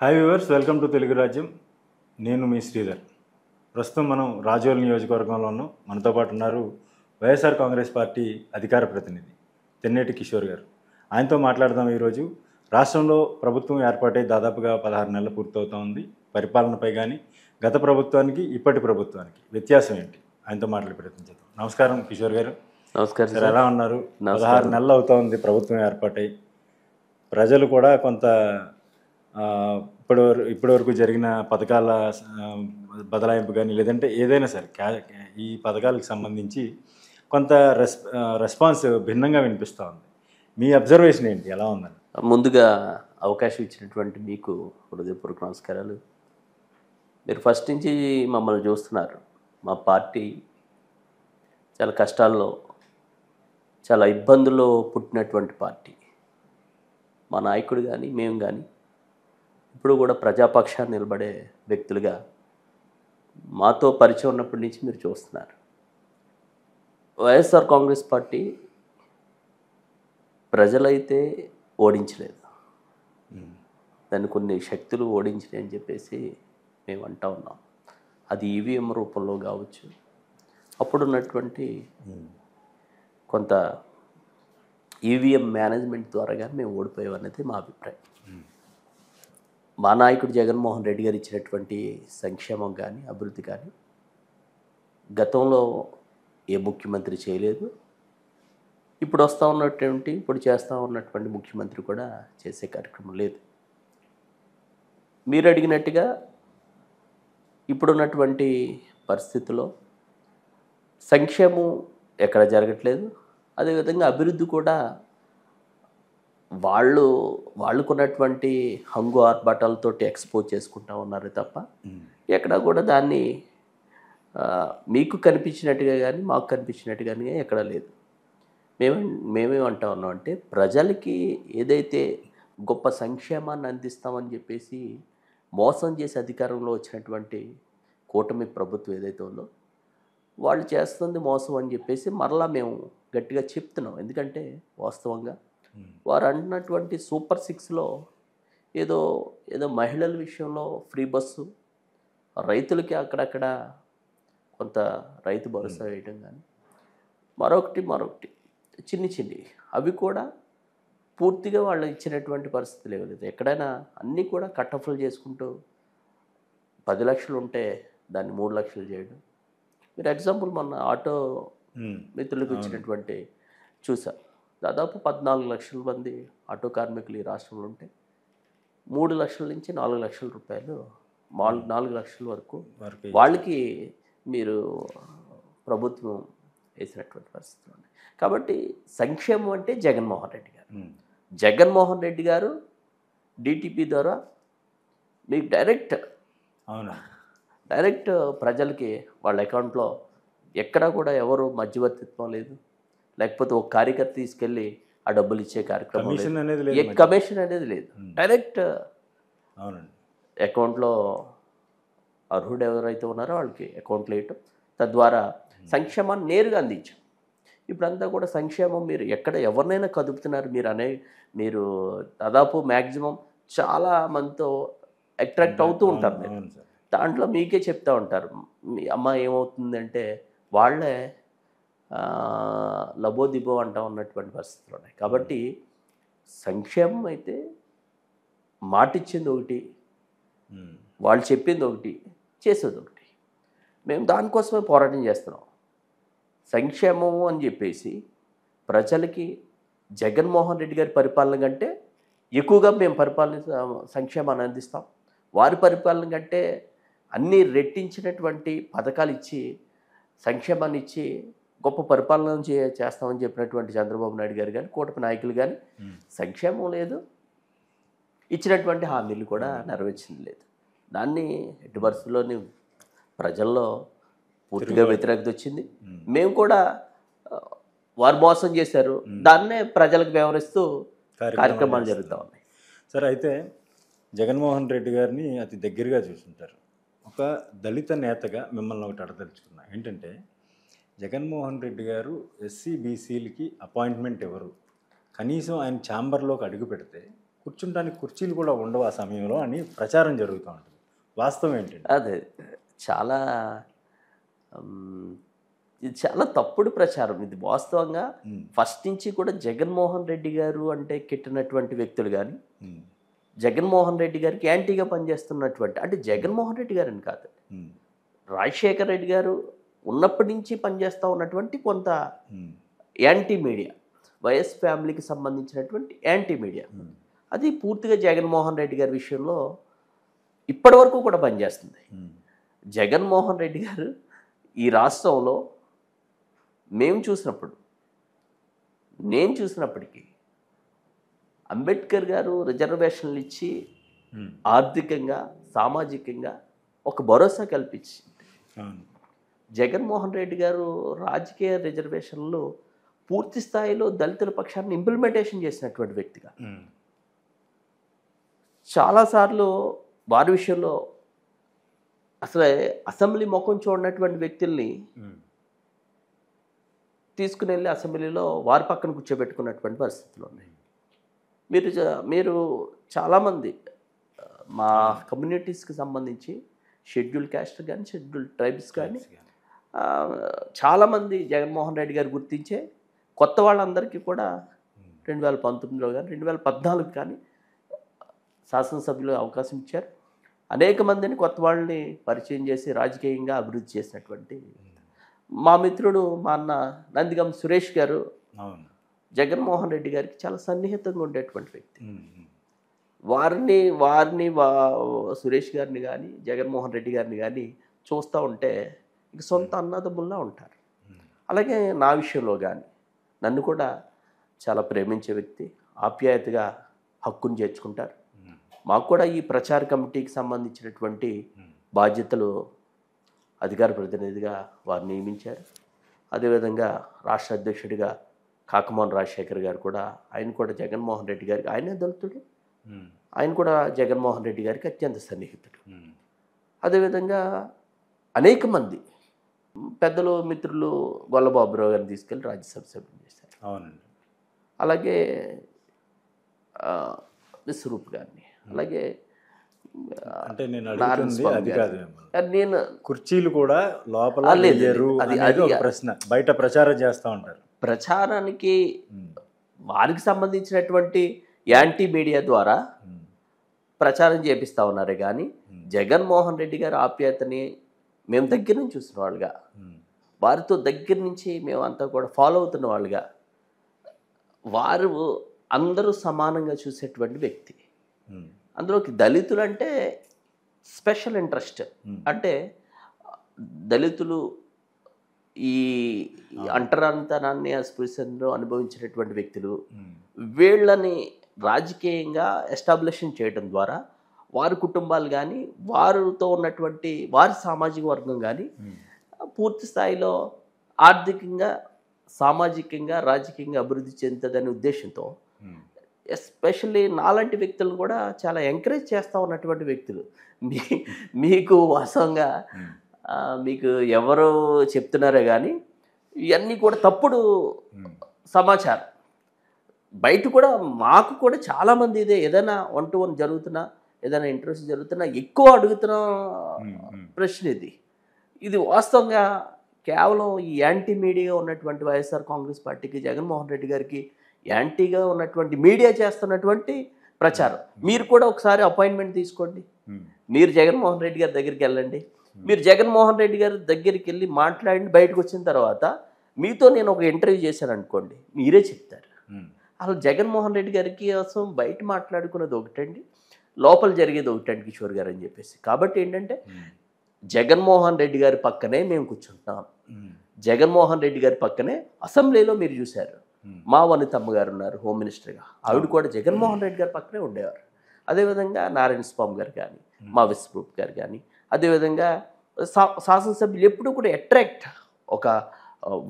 Hi viewers, welcome to Telugu రాజ్యం. నేను మీ శ్రీధర్. ప్రస్తుతం మనం రాజోల్ నియోజకవర్గంలో ఉన్నాం. మనతో పాటు ఉన్నారు వైఎస్ఆర్ కాంగ్రెస్ పార్టీ అధికార ప్రతినిధి తెన్నేటి కిషోర్ గారు. ఆయనతో మాట్లాడదాం. ఈరోజు రాష్ట్రంలో ప్రభుత్వం ఏర్పాటై దాదాపుగా 16 నెలలు పూర్తవుతూ ఉంది. పరిపాలనపై కానీ గత ప్రభుత్వానికి ఇప్పటి ప్రభుత్వానికి వ్యత్యాసం ఏంటి? ఆయనతో మాట్లాడే ప్రయత్నం చేద్దాం. నమస్కారం కిషోర్ గారు. నమస్కారం సార్, ఎలా ఉన్నారు? 16 నెలలు అవుతూ ఉంది ప్రభుత్వం ఏర్పాటై. ప్రజలు కూడా కొంత ఇప్పటి వరకు జరిగిన పథకాల బదలాయింపు కానీ లేదంటే ఏదైనా సరే ఈ పథకాలకు సంబంధించి కొంత రెస్పాన్స్ భిన్నంగా వినిపిస్తూ ఉంది. మీ అబ్జర్వేషన్ ఏంటి? ఎలా ఉందని? ముందుగా అవకాశం ఇచ్చినటువంటి మీకు హృదయపూర్వక నమస్కారాలు. మీరు ఫస్ట్ నుంచి మమ్మల్ని చూస్తున్నారు. మా పార్టీ చాలా కష్టాల్లో, చాలా ఇబ్బందుల్లో పుట్టినటువంటి పార్టీ. మా నాయకుడు కానీ మేము కానీ ఇప్పుడు కూడా ప్రజాపక్షాన్ని నిలబడే వ్యక్తులుగా మాతో పరిచయం ఉన్నప్పటి నుంచి మీరు చూస్తున్నారు. వైఎస్ఆర్ కాంగ్రెస్ పార్టీ ప్రజలైతే ఓడించలేదు, దాన్ని కొన్ని శక్తులు ఓడించినాయి అని చెప్పేసి మేము అంటూ ఉన్నాం. అది ఈవీఎం రూపంలో కావచ్చు, అప్పుడున్నటువంటి కొంత ఈవీఎం మేనేజ్మెంట్ ద్వారా కానీ మేము ఓడిపోయామనేది మా అభిప్రాయం. మా నాయకుడు జగన్మోహన్ రెడ్డి గారు ఇచ్చినటువంటి సంక్షేమం కానీ అభివృద్ధి కానీ గతంలో ఏ ముఖ్యమంత్రి చేయలేదు. ఇప్పుడు చేస్తూ ఉన్నటువంటి ముఖ్యమంత్రి కూడా చేసే కార్యక్రమం లేదు. మీరు అడిగినట్టుగా ఇప్పుడున్నటువంటి పరిస్థితుల్లో సంక్షేమం ఎక్కడ జరగట్లేదు. అదేవిధంగా అభివృద్ధి కూడా వాళ్ళకున్నటువంటి హంగు ఆర్భాటాలతోటి ఎక్స్పోజ్ చేసుకుంటూ ఉన్నారు తప్ప ఎక్కడా కూడా దాన్ని మీకు కనిపించినట్టుగా కానీ మాకు కనిపించినట్టుగా కానీ ఎక్కడా లేదు. మేమేమంటా ఉన్నాం అంటే, ప్రజలకి ఏదైతే గొప్ప సంక్షేమాన్ని అందిస్తామని చెప్పేసి మోసం చేసి అధికారంలో వచ్చినటువంటి కూటమి ప్రభుత్వం ఏదైతే ఉందో వాళ్ళు చేస్తుంది మోసం అని చెప్పేసి మరలా మేము గట్టిగా చెప్తున్నాం. ఎందుకంటే వాస్తవంగా వారు అంటున్నటువంటి సూపర్ 6లో ఏదో మహిళల విషయంలో ఫ్రీ బస్సు, రైతులకి అక్కడక్కడ కొంత రైతు భరోసా వేయడం కానీ మరొకటి చిన్ని అవి కూడా పూర్తిగా వాళ్ళు ఇచ్చినటువంటి పరిస్థితి లేదు. ఎక్కడైనా అన్నీ కూడా కట్టఫుల్ చేసుకుంటూ 10 లక్షలు ఉంటే దాన్ని 3 లక్షలు చేయడం. మీరు ఎగ్జాంపుల్ మొన్న ఆటో మిత్రులకు ఇచ్చినటువంటి చూసా. దాదాపు 14 లక్షల మంది ఆటో కార్మికులు ఈ రాష్ట్రంలో ఉంటే 3 లక్షల నుంచి 4 లక్షల రూపాయలు 4 లక్షల వరకు వాళ్ళకి మీరు ప్రభుత్వం వేసినటువంటి పరిస్థితులు ఉన్నాయి. కాబట్టి సంక్షేమం అంటే జగన్మోహన్ రెడ్డి గారు డిటిపి ద్వారా మీకు డైరెక్ట్ ప్రజలకి వాళ్ళ అకౌంట్లో ఎక్కడా కూడా ఎవరు మధ్యవర్తిత్వం లేదు. లేకపోతే ఒక కార్యకర్త తీసుకెళ్ళి ఆ డబ్బులు ఇచ్చే కార్యక్రమం కమిషన్ అనేది లేదు. డైరెక్ట్ అకౌంట్లో అర్హుడు ఎవరైతే ఉన్నారో వాళ్ళకి అకౌంట్లో వేయటం, తద్వారా సంక్షేమాన్ని నేరుగా అందించాం. ఇప్పుడంతా కూడా సంక్షేమం మీరు ఎక్కడ ఎవరినైనా కదుపుతున్నారు. మీరు దాదాపు మ్యాక్సిమం చాలా మందితో అట్రాక్ట్ అవుతూ ఉంటారు. మీరు దాంట్లో మీకే చెప్తూ ఉంటారు. మీ అమ్మ ఏమవుతుందంటే వాళ్ళే లబోదిబో అంటూ ఉన్నటువంటి పరిస్థితులు ఉన్నాయి. కాబట్టి సంక్షేమం అయితే మాటిచ్చింది ఒకటి, వాళ్ళు చెప్పింది ఒకటి, చేసేది ఒకటి. మేము దానికోసమే పోరాటం చేస్తున్నాం. సంక్షేమము అని చెప్పేసి ప్రజలకి జగన్మోహన్ రెడ్డి గారి పరిపాలన కంటే ఎక్కువగా మేము సంక్షేమాన్ని అందిస్తాం. వారి పరిపాలన కంటే అన్నీ రెట్టించినటువంటి పథకాలు ఇచ్చి సంక్షేమాన్ని ఇచ్చి గొప్ప పరిపాలన చేస్తామని చెప్పినటువంటి చంద్రబాబు నాయుడు గారు కానీ కూటమి నాయకులు కానీ సంక్షేమం లేదు, ఇచ్చినటువంటి హామీలు కూడా నెరవేర్చింది లేదు. దాన్ని ఎట్టి పరిస్థితుల్లోని ప్రజల్లో పూర్తిగా వ్యతిరేకత వచ్చింది. మేము కూడా వారు మోసం చేశారు, దాన్నే ప్రజలకు వ్యవహరిస్తూ కార్యక్రమాలు జరుగుతూ ఉన్నాయి. సరే, అయితే జగన్మోహన్ రెడ్డి గారిని అతి దగ్గరగా చూసుంటారు. ఒక దళిత నేతగా మిమ్మల్ని ఒకటి అడదలుచుకున్నా. ఏంటంటే, జగన్మోహన్ రెడ్డి గారు ఎస్సీ బీసీలకి అపాయింట్మెంట్ ఎవరు? కనీసం ఆయన ఛాంబర్లోకి అడుగు పెడితే కూర్చుంటానికి కుర్చీలు కూడా ఉండవు ఆ సమయంలో అని ప్రచారం జరుగుతూ ఉంటుంది. వాస్తవం ఏంటండి? అదే చాలా ఉమ్, ఇది చాలా తప్పుడు ప్రచారం. ఇది వాస్తవంగా ఫస్ట్ నుంచి కూడా జగన్మోహన్ రెడ్డి గారు అంటే కిట్టినటువంటి వ్యక్తులు కానీ, జగన్మోహన్ రెడ్డి గారికి యాంటీగా పనిచేస్తున్నటువంటి, అంటే జగన్మోహన్ రెడ్డి గారని కాదు, రాజశేఖర్ రెడ్డి గారు ఉన్నప్పటి నుంచి పనిచేస్తూ ఉన్నటువంటి కొంత యాంటీ మీడియా, వైఎస్ ఫ్యామిలీకి సంబంధించినటువంటి యాంటీ మీడియా, అది పూర్తిగా జగన్మోహన్ రెడ్డి గారి విషయంలో ఇప్పటి వరకు కూడా పనిచేస్తుంది. జగన్మోహన్ రెడ్డి గారు ఈ రాష్ట్రంలో నేను చూసినప్పటికీ అంబేద్కర్ గారు రిజర్వేషన్లు ఇచ్చి ఆర్థికంగా సామాజికంగా ఒక భరోసా కల్పించి, జగన్మోహన్ రెడ్డి గారు రాజకీయ రిజర్వేషన్లు పూర్తి స్థాయిలో దళితుల పక్షాన్ని ఇంప్లిమెంటేషన్ చేసినటువంటి వ్యక్తిగా చాలాసార్లు వారి విషయంలో అసలు అసెంబ్లీ ముఖం చూడనటువంటి వ్యక్తుల్ని తీసుకుని వెళ్ళి అసెంబ్లీలో వారి పక్కన కూర్చోబెట్టుకున్నటువంటి పరిస్థితులు ఉన్నాయి. మీరు చాలామంది మా కమ్యూనిటీస్కి సంబంధించి షెడ్యూల్ క్యాస్ట్ కానీ షెడ్యూల్ ట్రైబ్స్ కానీ చాలామంది జగన్మోహన్ రెడ్డి గారు గుర్తించే కొత్త వాళ్ళందరికీ కూడా 2019లో కానీ 2014 కానీ శాసనసభ్యులు అవకాశం ఇచ్చారు. అనేక మందిని కొత్త వాళ్ళని పరిచయం చేసి రాజకీయంగా అభివృద్ధి చేసినటువంటి మా మిత్రుడు మా అన్న నందిగం సురేష్ గారు జగన్మోహన్ రెడ్డి గారికి చాలా సన్నిహితంగా ఉండేటువంటి వ్యక్తి. వారిని సురేష్ గారిని కానీ జగన్మోహన్ రెడ్డి గారిని కానీ చూస్తూ ఉంటే ఇక సొంత అన్నదమ్ముల్లా ఉంటారు. అలాగే నా విషయంలో కానీ నన్ను కూడా చాలా ప్రేమించే వ్యక్తి, ఆప్యాయతగా హక్కును చేర్చుకుంటారు. మాకు కూడా ఈ ప్రచార కమిటీకి సంబంధించినటువంటి బాధ్యతలు అధికార ప్రతినిధిగా వారు నియమించారు. అదేవిధంగా రాష్ట్ర అధ్యక్షుడిగా కాకమోహన్ రాజశేఖర్ గారు కూడా, ఆయన కూడా జగన్మోహన్ రెడ్డి గారికి, ఆయనే దళితుడు, ఆయన కూడా జగన్మోహన్ రెడ్డి గారికి అత్యంత సన్నిహితుడు. అదేవిధంగా అనేక మంది పెద్దలు మిత్రులు గొల్లబాబురావు గారిని తీసుకెళ్ళి రాజ్యసభ సభ్యులు చేశారు. అవునండి. అలాగే విశ్వరూప్ గారిని, అలాగే అంటే నేను అడుగుతుంది అది కాదు, నేను కుర్చీలు కూడా లోపల లేరు అనేది ఒక ప్రశ్న. బయట ప్రచారం చేస్తూ ఉంటారు. ప్రచారానికి వారికి సంబంధించినటువంటి యాంటీ మీడియా ద్వారా ప్రచారం చేపిస్తూ ఉన్నారే కానీ జగన్మోహన్ రెడ్డి గారి ఆప్యాయతని మేము దగ్గర నుంచి చూసిన వాళ్ళుగా, వారితో దగ్గర నుంచి మేమంతా కూడా ఫాలో అవుతున్న వాళ్ళుగా, వారు అందరూ సమానంగా చూసేటువంటి వ్యక్తి. అందులోకి దళితులు అంటే స్పెషల్ ఇంట్రెస్ట్. అంటే దళితులు ఈ అంటరానితనాన్ని అస్పృశ్యతను అనుభవించినటువంటి వ్యక్తులు, వీళ్ళని రాజకీయంగా ఎస్టాబ్లిషన్ చేయడం ద్వారా వారి కుటుంబాలు కానీ వారితో ఉన్నటువంటి వారి సామాజిక వర్గం కానీ పూర్తి స్థాయిలో ఆర్థికంగా సామాజికంగా రాజకీయంగా అభివృద్ధి చెందుతుందనే ఉద్దేశంతో ఎస్పెషల్లీ నాలాంటి వ్యక్తులను కూడా చాలా ఎంకరేజ్ చేస్తూ ఉన్నటువంటి వ్యక్తులు. మీకు వాస్తవంగా మీకు ఎవరు చెప్తున్నారో కానీ ఇవన్నీ కూడా తప్పుడు సమాచారం. బయట కూడా మాకు కూడా చాలామంది ఏదైనా 1-to-1 జరుగుతున్నా, ఏదైనా ఇంటర్వ్యూస్ జరుగుతున్నా ఎక్కువ అడుగుతున్న ప్రశ్న ఇది వాస్తవంగా కేవలం ఈ యాంటీ మీడియా ఉన్నటువంటి వైఎస్ఆర్ కాంగ్రెస్ పార్టీకి, జగన్మోహన్ రెడ్డి గారికి యాంటీగా ఉన్నటువంటి మీడియా చేస్తున్నటువంటి ప్రచారం. మీరు కూడా ఒకసారి అపాయింట్మెంట్ తీసుకోండి, మీరు జగన్మోహన్ రెడ్డి గారి దగ్గరికి వెళ్ళండి, మీరు జగన్మోహన్ రెడ్డి గారి దగ్గరికి వెళ్ళి మాట్లాడి బయటకు వచ్చిన తర్వాత మీతో నేను ఒక ఇంటర్వ్యూ చేశాను అనుకోండి, మీరే చెప్తారు. అసలు జగన్మోహన్ రెడ్డి గారికి కోసం బయట మాట్లాడుకున్నది ఒకటండి, లోపల జరిగేది ఒకటండి కిషోర్ గారు అని చెప్పేసి. కాబట్టి ఏంటంటే జగన్మోహన్ రెడ్డి గారి పక్కనే మేము కూర్చుంటున్నాం. జగన్మోహన్ రెడ్డి గారి పక్కనే అసెంబ్లీలో మీరు చూశారు మా వనితమ్మ గారు ఉన్నారు హోమ్ మినిస్టర్గా, ఆవిడ కూడా జగన్మోహన్ రెడ్డి గారి పక్కనే ఉండేవారు. అదేవిధంగా నారాయణ స్వామి గారు కానీ, మా విశ్వరూప్ గారు కానీ, అదేవిధంగా శాసనసభ్యులు ఎప్పుడు కూడా అట్రాక్ట్ ఒక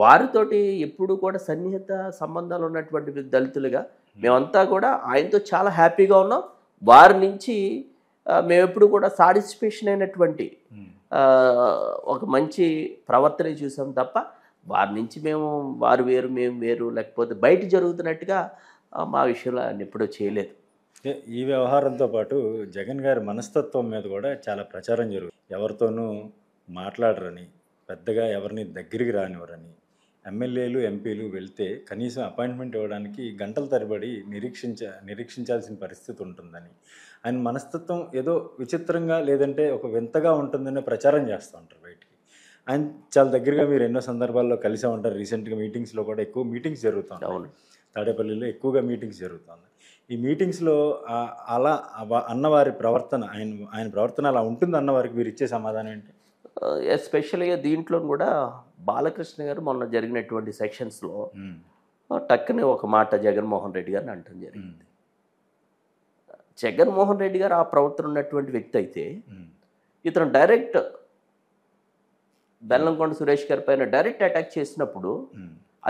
వారితోటి ఎప్పుడు కూడా సన్నిహిత సంబంధాలు ఉన్నటువంటి దళితులుగా మేమంతా కూడా ఆయనతో చాలా హ్యాపీగా ఉన్నాం. వారి నుంచి మేము ఎప్పుడు కూడా సాటిస్ఫాక్షన్ అయినటువంటి ఒక మంచి ప్రవర్తన చూసాం తప్ప వారి నుంచి వారు వేరు మేము వేరు లేకపోతే బయట జరుగుతున్నట్టుగా మా విషయంలో ఆయన ఎప్పుడూ చేయలేదు. ఈ వ్యవహారంతో పాటు జగన్ గారి మనస్తత్వం మీద కూడా చాలా ప్రచారం జరుగుతుంది. ఎవరితోనూ మాట్లాడరని, పెద్దగా ఎవరిని దగ్గరికి రానివ్వరని, ఎమ్మెల్యేలు ఎంపీలు వెళ్తే కనీసం అపాయింట్మెంట్ ఇవ్వడానికి గంటల తరబడి నిరీక్షించాల్సిన పరిస్థితి ఉంటుందని, ఆయన మనస్తత్వం ఏదో విచిత్రంగా లేదంటే ఒక వింతగా ఉంటుందనే ప్రచారం చేస్తూ ఉంటారు బయటికి. ఆయన చాలా దగ్గరగా మీరు ఎన్నో సందర్భాల్లో కలిసే ఉంటారు. రీసెంట్గా మీటింగ్స్లో కూడా ఎక్కువ మీటింగ్స్ జరుగుతున్నాయి. తాడేపల్లిలో ఎక్కువగా మీటింగ్స్ జరుగుతుంది. ఈ మీటింగ్స్లో అలా అన్నవారి ప్రవర్తన, ఆయన ప్రవర్తన అలా ఉంటుంది అన్నవారికి మీరు ఇచ్చే సమాధానం ఏంటి? ఎస్పెషల్గా దీంట్లో కూడా బాలకృష్ణ గారు మొన్న జరిగినటువంటి సెక్షన్స్లో టక్కునే ఒక మాట జగన్మోహన్ రెడ్డి గారిని అంటం జరిగింది. జగన్మోహన్ రెడ్డి గారు ఆ ప్రవర్తన ఉన్నటువంటి వ్యక్తి అయితే ఇతను డైరెక్ట్ బెల్లంకొండ సురేష్ గారి పైన డైరెక్ట్ అటాక్ చేసినప్పుడు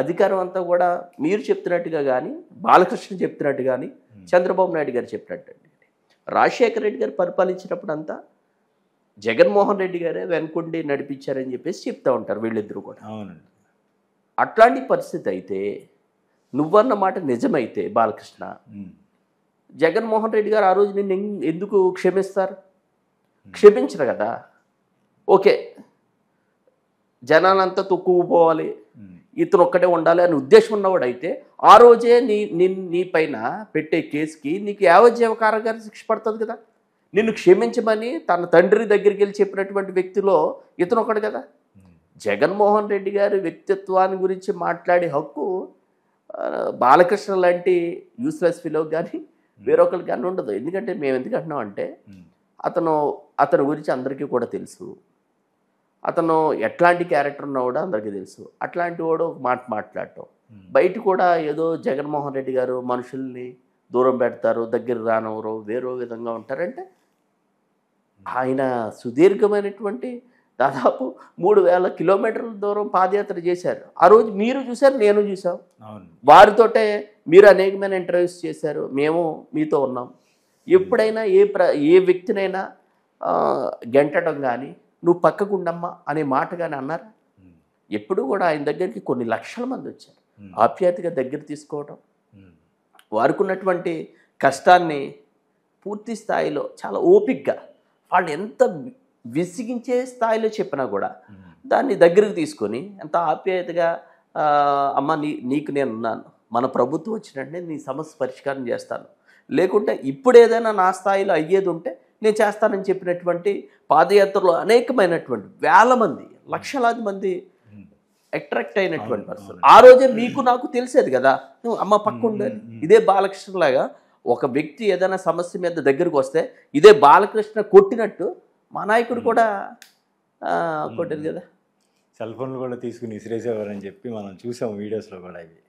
అధికారం అంతా కూడా మీరు చెప్తున్నట్టుగా కానీ, బాలకృష్ణ చెప్తున్నట్టు కానీ, చంద్రబాబు నాయుడు గారు చెప్పినట్టు, రాజశేఖర రెడ్డి గారు పరిపాలించినప్పుడు అంతా జగన్మోహన్ రెడ్డి గారే వెనుకుండి నడిపించారని చెప్పేసి చెప్తూ ఉంటారు వీళ్ళిద్దరూ కూడా. అవునండి. అట్లాంటి పరిస్థితి అయితే నువ్వన్న మాట నిజమైతే బాలకృష్ణ, జగన్మోహన్ రెడ్డి గారు ఆ రోజు నిన్ను ఎందుకు క్షమిస్తారు? క్షమించరు కదా. ఓకే, జనాలంతా తొక్కుపోవాలి, ఇతను ఒక్కటే ఉండాలి అని ఉద్దేశం ఉన్నవాడు అయితే ఆ రోజే నీ పైన పెట్టే కేసుకి నీకు యావజ్జీవ కారాగార శిక్ష పడుతుంది కదా. నిన్ను క్షమించమని తన తండ్రి దగ్గరికి వెళ్ళి చెప్పినటువంటి వ్యక్తిలో ఇతను ఒకడు కదా. జగన్మోహన్ రెడ్డి గారి వ్యక్తిత్వాన్ని గురించి మాట్లాడే హక్కు బాలకృష్ణ లాంటి యూస్లెస్ ఫిలో కానీ వేరొకరికి కానీ ఉండదు. ఎందుకంటే మేము ఎందుకు అంటున్నాం అంటే అతని గురించి అందరికీ కూడా తెలుసు. అతను ఎట్లాంటి క్యారెక్టర్ ఉన్నా కూడా అందరికీ తెలుసు. అట్లాంటి వాడు మాట్లాడటం బయట కూడా ఏదో జగన్మోహన్ రెడ్డి గారు మనుషుల్ని దూరం పెడతారు, దగ్గర రానవరు, వేరో విధంగా ఉంటారంటే ఆయన సుదీర్ఘమైనటువంటి దాదాపు 3000 కిలోమీటర్ల దూరం పాదయాత్ర చేశారు. ఆ రోజు మీరు చూశారు, నేను చూసాం. వారితోటే మీరు అనేకమైన ఇంటర్వ్యూస్ చేశారు, మేము మీతో ఉన్నాం. ఎప్పుడైనా ఏ వ్యక్తినైనా గెంటడం కానీ, నువ్వు పక్కకుండమ్మా అనే మాట కానీ అన్నారా? ఎప్పుడు కూడా ఆయన దగ్గరికి కొన్ని లక్షల మంది వచ్చారు. ఆప్యాయతగా దగ్గర తీసుకోవడం, వారికి ఉన్నటువంటి కష్టాన్ని పూర్తి స్థాయిలో చాలా ఓపికగా, వాళ్ళు ఎంత విసిగించే స్థాయిలో చెప్పినా కూడా దాన్ని దగ్గరికి తీసుకొని ఎంత ఆప్యాయతగా, అమ్మ నీకు నేను ఉన్నాను, మన ప్రభుత్వం వచ్చినట్టే నీ సమస్య పరిష్కారం చేస్తాను, లేకుంటే ఇప్పుడు ఏదైనా నా స్థాయిలో అయ్యేది ఉంటే నేను చేస్తానని చెప్పినటువంటి పాదయాత్రలో అనేకమైనటువంటి వేల మంది, లక్షలాది మంది అట్రాక్ట్ అయినటువంటి పర్సన్. ఆ రోజే మీకు నాకు తెలిసేది కదా, నువ్వు అమ్మ పక్క ఉండాలి. ఇదే బాలకృష్ణలాగా ఒక వ్యక్తి ఏదైనా సమస్య మీద దగ్గరికి వస్తే ఇదే బాలకృష్ణ కొట్టినట్టు మా నాయకుడు కూడా కొట్టారు కదా. సెల్ ఫోన్లు కూడా తీసుకుని ఇసిరేసేవారని చెప్పి మనం చూసాం వీడియోస్లో కూడా. ఇవి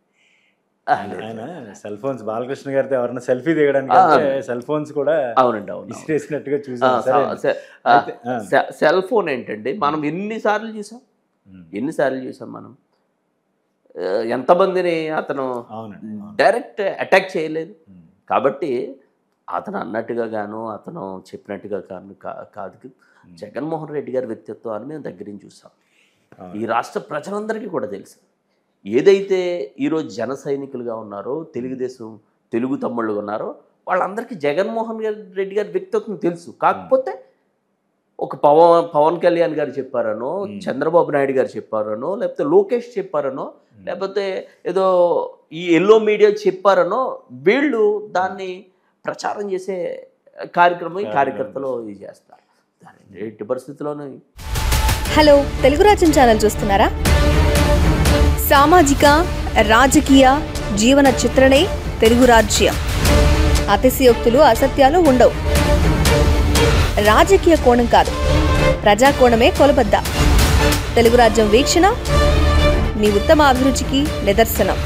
ఆయన సెల్ ఫోన్స్, బాలకృష్ణ గారితో ఎవరైనా సెల్ఫీ దిగడానికి సెల్ ఫోన్స్ కూడా అవునండి ఇసిరేసినట్టుగా చూసాం. సెల్ ఫోన్ ఏంటండి, మనం ఎన్నిసార్లు చూసాం మనం. ఎంతమందిని అతను డైరెక్ట్ అటాక్ చేయలేదు. కాబట్టి అతను అన్నట్టుగా గాను, అతను చెప్పినట్టుగా కాదు. జగన్మోహన్ రెడ్డి గారి వ్యక్తిత్వాన్ని మేము దగ్గర నుంచి చూసాం. ఈ రాష్ట్ర ప్రజలందరికీ కూడా తెలుసు. ఏదైతే ఈరోజు జన సైనికులుగా ఉన్నారో, తెలుగు తమ్ముళ్ళు ఉన్నారో, వాళ్ళందరికీ జగన్మోహన్ రెడ్డి గారి వ్యక్తిత్వం తెలుసు. కాకపోతే ఒక పవన్ కళ్యాణ్ గారు చెప్పారనో, చంద్రబాబు నాయుడు గారు చెప్పారనో, లేకపోతే లోకేష్ చెప్పారనో, లేకపోతే ఏదో ఈ ఎల్లో మీడియా చెప్పారనో వీళ్ళు దాన్ని ప్రచారం చేసే కార్యక్రమం ఈ కార్యకర్తలు ఇది చేస్తారు. ఎట్టి పరిస్థితుల్లోనూ. హలో, తెలుగు రాజ్యం ఛానల్ చూస్తున్నారా? సామాజిక, రాజకీయ, జీవన చిత్రణే తెలుగు రాజ్యం. అతిశయోక్తులు, అసత్యాలు ఉండవు. రాజకీయ కోణం కాదు, ప్రజా కోణమే కొలబద్ద. తెలుగు రాజ్యం వీక్షణ మీ ఉత్తమ అభిరుచికి నిదర్శనం.